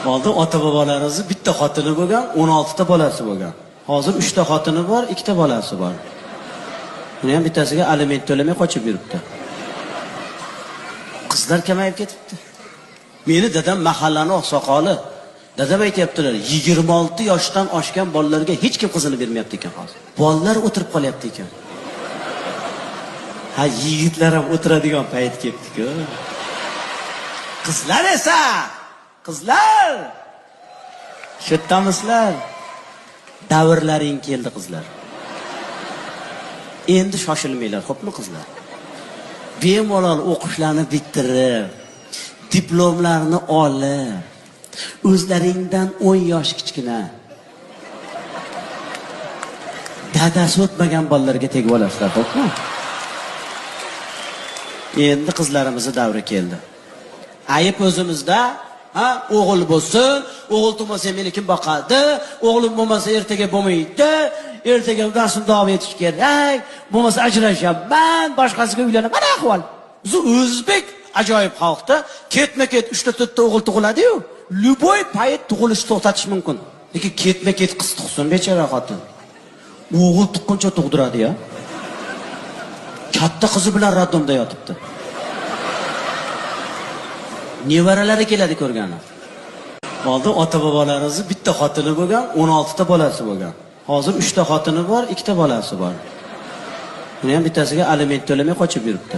Oldin ota-bobolarining bitta xotini bo'lgan, 16 ta bolasi bo'lgan. Hozir 3 ta xotini bor, 2 ta bolasi bor. Buni ham bittasiga aliment to'lamay qochib yuribdi. Qizlar kamayib ketibdi. Meni dadam mahallaning oqsoqoli. Dadam aytibdilar, 26 yoshdan oshgan bolalarga hech kim qizini bermayapti ekan hozir. Bolalar o'tirib qolyapti ekan. Ha, yigitlar ham o'tiradigan payt kelibdi-ku. Qizlar esa, qizlar. Shu yerdamisizlar? Davrlaring keldi qizlar. Endi shoshilmanglar, xo'pmi qizlar? Bemalol o'qishlarni bitirib, diplomlarni olib, o'zlaringdan 10 yosh kichkina dadasi o'tmagan bolalarga tegib olasizlar, xo'pmi? Endi qizlarimizning davri keldi. Ayib o'zimizda, o'g'il bo'lsin, o'g'il tug'masa meni kim boqadi, o'g'lim bo'lmasa ertaga bo'lmaydi, ertaga darsni davom etish kerak, bo'lmasa ajrashaman, boshqasiga uylanaman. Mana ahvol. O'zbek ajoyib xalqda ketma-ket 3 ta 4 ta o'g'il tug'iladi-yu, любой payt tug'ilishni to'xtatish mumkin. Lekin ketma-ket qiz tug'sin, bechora xotin. O'g'il tuqquncha tug'diradi-ya. Katta qizi bilan raddomda yotibdi. Nevaralari keladi ko'rgani. Oldin ota-bobolarining bitta xotini bo'lgan, 16 ta bolasi bo'lgan. Hozir 3 ta xotini bor, 2 ta bolasi bor. Buni ham bittasiga aliment to'lamay qochib yuribdi.